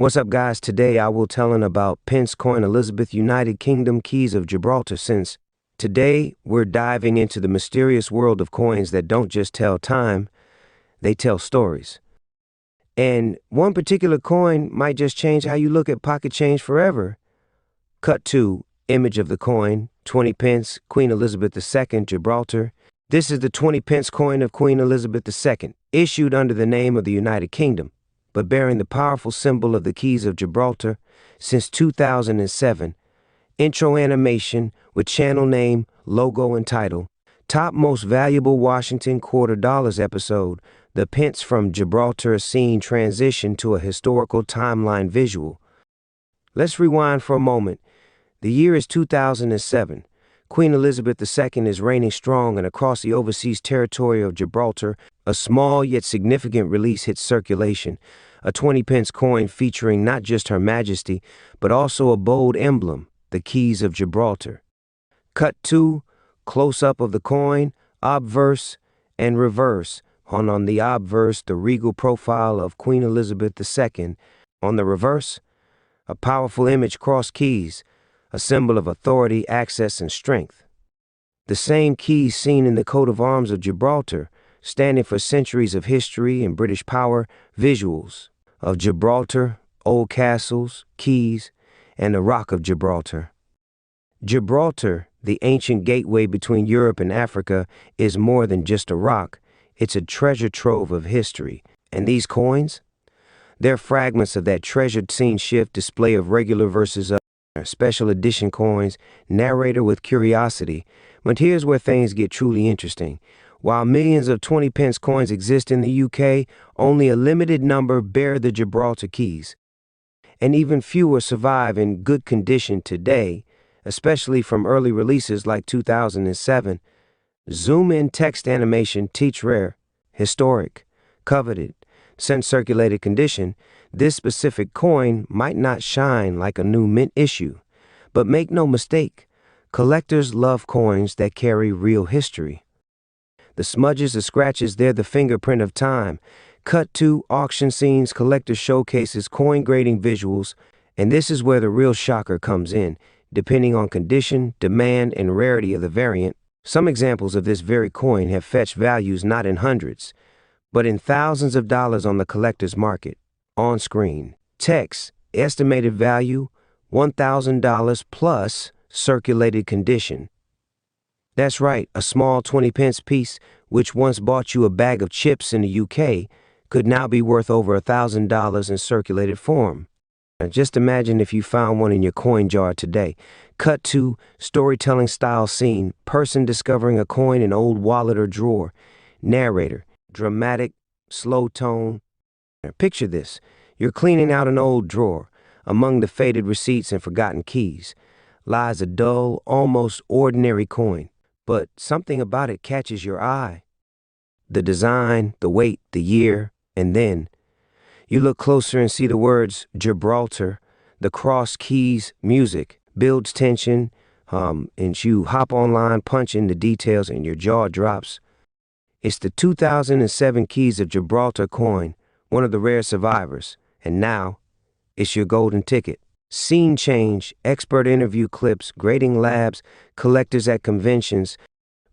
What's up, guys? Today I will tellin' about Pence coin Elizabeth United Kingdom Keys of Gibraltar. Since today we're diving into the mysterious world of coins that don't just tell time, they tell stories. And one particular coin might just change how you look at pocket change forever. Cut to image of the coin, 20 pence, Queen Elizabeth II, Gibraltar. This is the 20 pence coin of Queen Elizabeth II, issued under the name of the United Kingdom, but bearing the powerful symbol of the Keys of Gibraltar since 2007. Intro animation with channel name, logo, and title. Top most valuable Washington quarter dollars episode. The Pence from Gibraltar scene transition to a historical timeline visual. Let's rewind for a moment. The year is 2007. Queen Elizabeth II is reigning strong, and across the overseas territory of Gibraltar, a small yet significant release hits circulation. A 20 pence coin featuring not just Her Majesty, but also a bold emblem, the Keys of Gibraltar. Cut to close-up of the coin, obverse and reverse. On the obverse, the regal profile of Queen Elizabeth II. On the reverse, a powerful image cross keys, a symbol of authority, access, and strength. The same keys seen in the coat of arms of Gibraltar, standing for centuries of history and British power. Visuals of Gibraltar, old castles, keys, and the Rock of Gibraltar. Gibraltar, the ancient gateway between Europe and Africa, is more than just a rock. It's a treasure trove of history. And these coins? They're fragments of that treasured scene shift display of regular versus special edition coins, narrator with curiosity. But here's where things get truly interesting. While millions of 20 pence coins exist in the UK, only a limited number bear the Gibraltar keys. And even fewer survive in good condition today, especially from early releases like 2007. Zoom in text animation, teach rare, historic, coveted, since circulated condition. This specific coin might not shine like a new mint issue, but make no mistake, collectors love coins that carry real history. The smudges, the scratches, they're the fingerprint of time. Cut to auction scenes, collector showcases, coin grading visuals, and this is where the real shocker comes in. Depending on condition, demand, and rarity of the variant, some examples of this very coin have fetched values not in hundreds, but in thousands of dollars on the collector's market. On screen, text, estimated value, $1,000 plus circulated condition. That's right, a small 20 pence piece, which once bought you a bag of chips in the UK, could now be worth over $1,000 in circulated form. Now just imagine if you found one in your coin jar today. Cut to storytelling style scene, person discovering a coin in old wallet or drawer. Narrator, dramatic, slow tone. Picture this, you're cleaning out an old drawer. Among the faded receipts and forgotten keys lies a dull, almost ordinary coin, but something about it catches your eye. The design, the weight, the year, and then you look closer and see the words Gibraltar, the cross keys, music, builds tension, and you hop online, punch in the details, and your jaw drops. It's the 2007 Keys of Gibraltar coin, one of the rare survivors, and now it's your golden ticket. Scene change, expert interview clips, grading labs, collectors at conventions.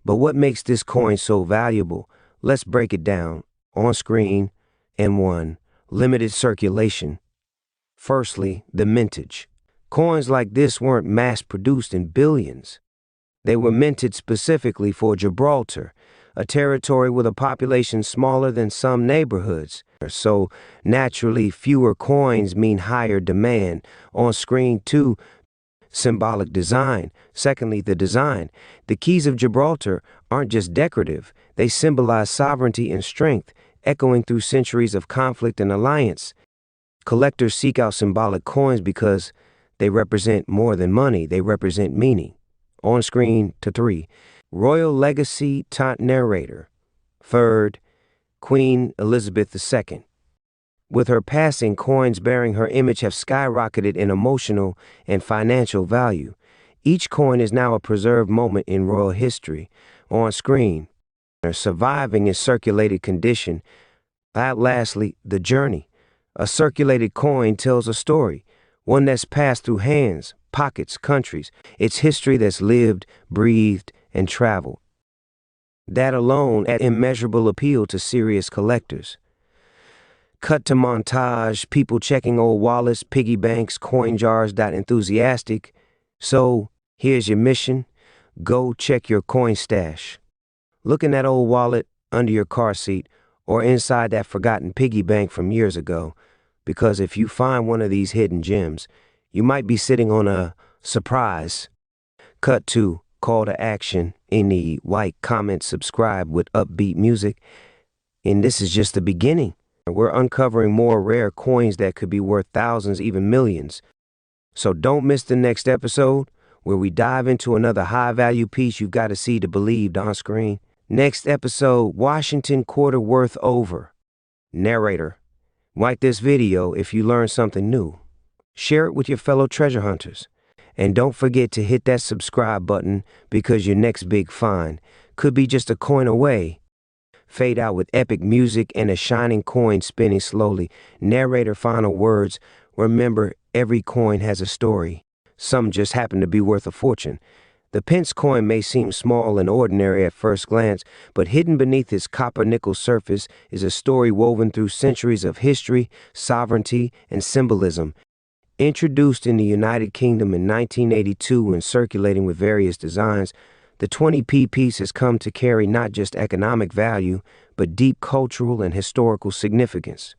But what makes this coin so valuable? Let's break it down. On screen, M1, limited circulation. Firstly, the mintage. Coins like this weren't mass-produced in billions. They were minted specifically for Gibraltar, a territory with a population smaller than some neighborhoods. So naturally, fewer coins mean higher demand. On screen 2, symbolic design. Secondly, the design. The Keys of Gibraltar aren't just decorative. They symbolize sovereignty and strength, echoing through centuries of conflict and alliance. Collectors seek out symbolic coins because they represent more than money. They represent meaning. On screen 3, royal legacy narrator. Third, Queen Elizabeth II. With her passing, coins bearing her image have skyrocketed in emotional and financial value. Each coin is now a preserved moment in royal history. On screen, surviving in circulated condition. Lastly, the journey. A circulated coin tells a story, one that's passed through hands, pockets, countries. It's history that's lived, breathed, and traveled. That alone adds immeasurable appeal to serious collectors. Cut to montage, people checking old wallets, piggy banks, coin jars. Enthusiastic. So, here's your mission. Go check your coin stash. Look in that old wallet, under your car seat, or inside that forgotten piggy bank from years ago, because if you find one of these hidden gems, you might be sitting on a surprise. Cut to call to action. Any like, comment, subscribe with upbeat music. And this is just the beginning. We're uncovering more rare coins that could be worth thousands, even millions. So don't miss the next episode, where we dive into another high-value piece you've got to see to believe on screen. Next episode, Washington quarter worth over. Narrator: like this video if you learned something new. Share it with your fellow treasure hunters. And don't forget to hit that subscribe button, because your next big find could be just a coin away. Fade out with epic music and a shining coin spinning slowly. Narrator final words: remember, every coin has a story. Some just happen to be worth a fortune. The Pence coin may seem small and ordinary at first glance, but hidden beneath its copper-nickel surface is a story woven through centuries of history, sovereignty, and symbolism. Introduced in the United Kingdom in 1982 and circulating with various designs, the 20p piece has come to carry not just economic value, but deep cultural and historical significance.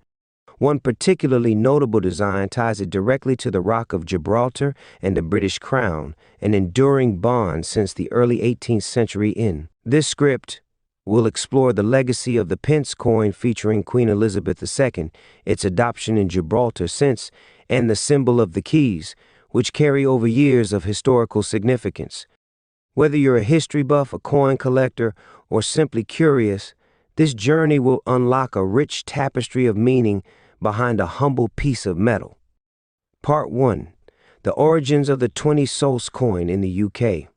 One particularly notable design ties it directly to the Rock of Gibraltar and the British Crown, an enduring bond since the early 18th century. In this script, we'll explore the legacy of the Pence coin featuring Queen Elizabeth II, its adoption in Gibraltar since, and the symbol of the keys, which carry over years of historical significance. Whether you're a history buff, a coin collector, or simply curious, this journey will unlock a rich tapestry of meaning behind a humble piece of metal. Part 1. The origins of the 20 sols coin in the UK.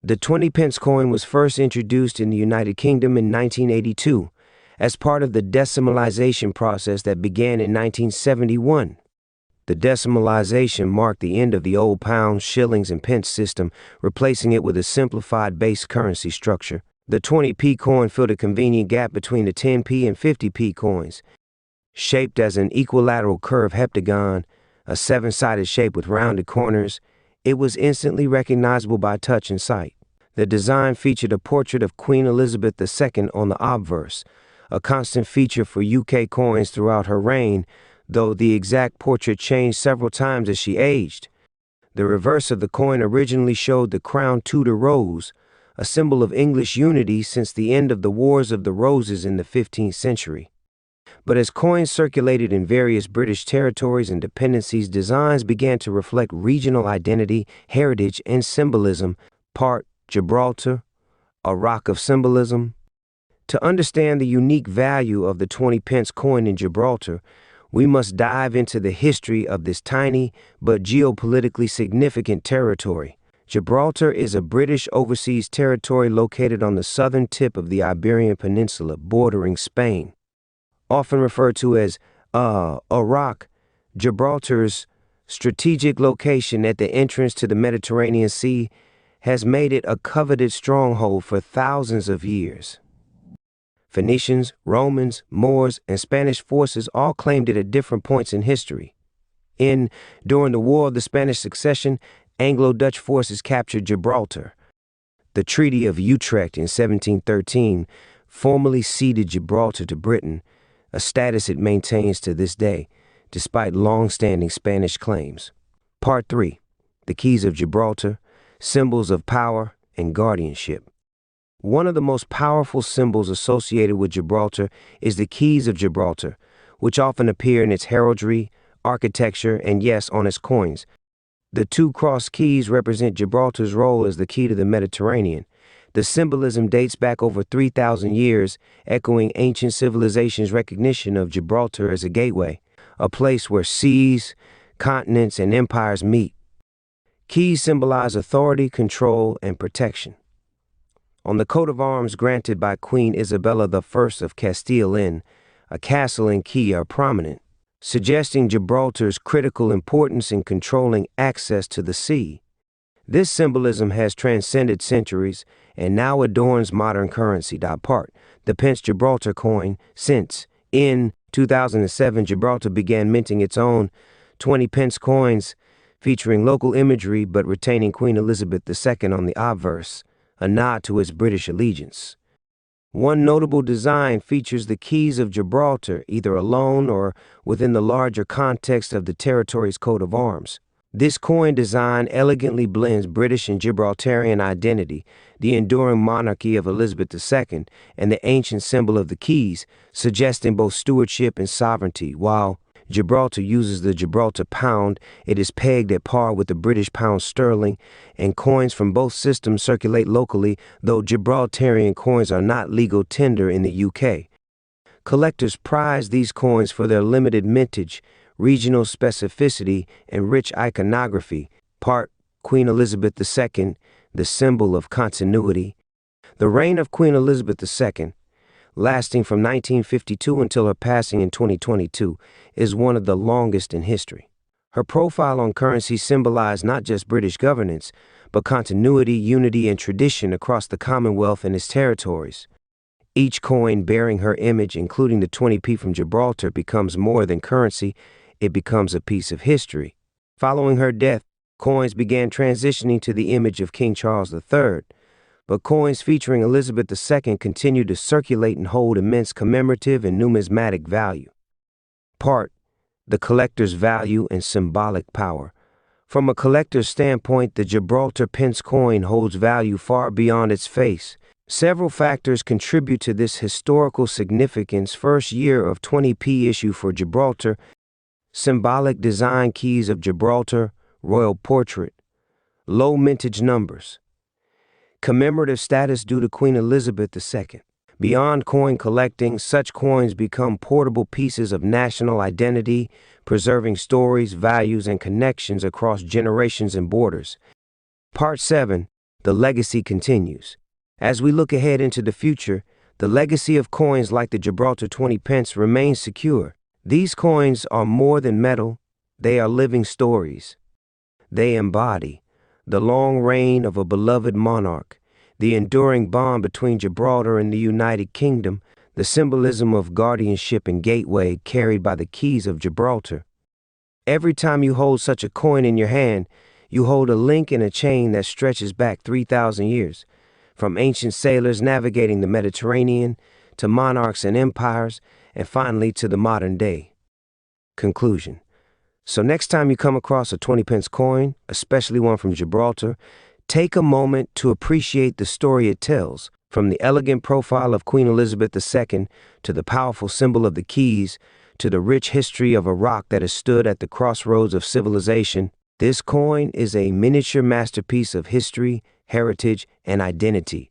The 20 pence coin was first introduced in the United Kingdom in 1982 as part of the decimalization process that began in 1971. The decimalization marked the end of the old pounds, shillings, and pence system, replacing it with a simplified base currency structure. The 20p coin filled a convenient gap between the 10p and 50p coins. Shaped as an equilateral curved heptagon, a seven-sided shape with rounded corners, it was instantly recognizable by touch and sight. The design featured a portrait of Queen Elizabeth II on the obverse, a constant feature for UK coins throughout her reign, though the exact portrait changed several times as she aged. The reverse of the coin originally showed the crowned Tudor rose, a symbol of English unity since the end of the Wars of the Roses in the 15th century. But as coins circulated in various British territories and dependencies, designs began to reflect regional identity, heritage, and symbolism. Part Gibraltar, a rock of symbolism. To understand the unique value of the 20 pence coin in Gibraltar, we must dive into the history of this tiny but geopolitically significant territory. Gibraltar is a British overseas territory located on the southern tip of the Iberian Peninsula, bordering Spain. Often referred to as a rock, Gibraltar's strategic location at the entrance to the Mediterranean Sea has made it a coveted stronghold for thousands of years. Phoenicians, Romans, Moors, and Spanish forces all claimed it at different points in history. During the War of the Spanish Succession, Anglo-Dutch forces captured Gibraltar. The Treaty of Utrecht in 1713 formally ceded Gibraltar to Britain, a status it maintains to this day, despite long-standing Spanish claims. Part 3. The Keys of Gibraltar, Symbols of Power and Guardianship. One of the most powerful symbols associated with Gibraltar is the Keys of Gibraltar, which often appear in its heraldry, architecture, and yes, on its coins. The two crossed keys represent Gibraltar's role as the key to the Mediterranean. The symbolism dates back over 3,000 years, echoing ancient civilization's recognition of Gibraltar as a gateway, a place where seas, continents, and empires meet. Keys symbolize authority, control, and protection. On the coat of arms granted by Queen Isabella I of Castile, a castle and key are prominent. suggesting Gibraltar's critical importance in controlling access to the sea. This symbolism has transcended centuries and now adorns modern currency. Part the Pence Gibraltar coin. Since, in 2007, Gibraltar began minting its own 20 pence coins, featuring local imagery but retaining Queen Elizabeth II on the obverse, a nod to its British allegiance. One notable design features the Keys of Gibraltar, either alone or within the larger context of the territory's coat of arms. This coin design elegantly blends British and Gibraltarian identity, the enduring monarchy of Elizabeth II, and the ancient symbol of the Keys, suggesting both stewardship and sovereignty. While Gibraltar uses the Gibraltar pound, it is pegged at par with the British pound sterling, and coins from both systems circulate locally, though Gibraltarian coins are not legal tender in the UK. Collectors prize these coins for their limited mintage, regional specificity, and rich iconography. Part Queen Elizabeth II, the symbol of continuity. The reign of Queen Elizabeth II, lasting from 1952 until her passing in 2022, is one of the longest in history. Her profile on currency symbolized not just British governance, but continuity, unity, and tradition across the Commonwealth and its territories. Each coin bearing her image, including the 20p from Gibraltar, becomes more than currency. It becomes a piece of history. Following her death, coins began transitioning to the image of King Charles III, but coins featuring Elizabeth II continue to circulate and hold immense commemorative and numismatic value. Part the collector's value and symbolic power. From a collector's standpoint, the Gibraltar pence coin holds value far beyond its face. Several factors contribute to this historical significance. First year of 20p issue for Gibraltar. Symbolic design. Keys of Gibraltar, royal portrait. Low mintage numbers. Commemorative status due to Queen Elizabeth II. Beyond coin collecting, such coins become portable pieces of national identity, preserving stories, values, and connections across generations and borders. Part 7. The legacy continues. As we look ahead into the future, the legacy of coins like the Gibraltar 20 pence remains secure. These coins are more than metal, they are living stories. They embody the long reign of a beloved monarch, the enduring bond between Gibraltar and the United Kingdom, the symbolism of guardianship and gateway carried by the Keys of Gibraltar. Every time you hold such a coin in your hand, you hold a link in a chain that stretches back 3,000 years, from ancient sailors navigating the Mediterranean, to monarchs and empires, and finally to the modern day. Conclusion. So next time you come across a 20 pence coin, especially one from Gibraltar, take a moment to appreciate the story it tells, from the elegant profile of Queen Elizabeth II to the powerful symbol of the Keys, to the rich history of a rock that has stood at the crossroads of civilization. This coin is a miniature masterpiece of history, heritage, and identity.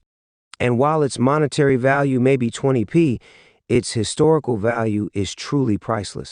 And while its monetary value may be 20p, its historical value is truly priceless.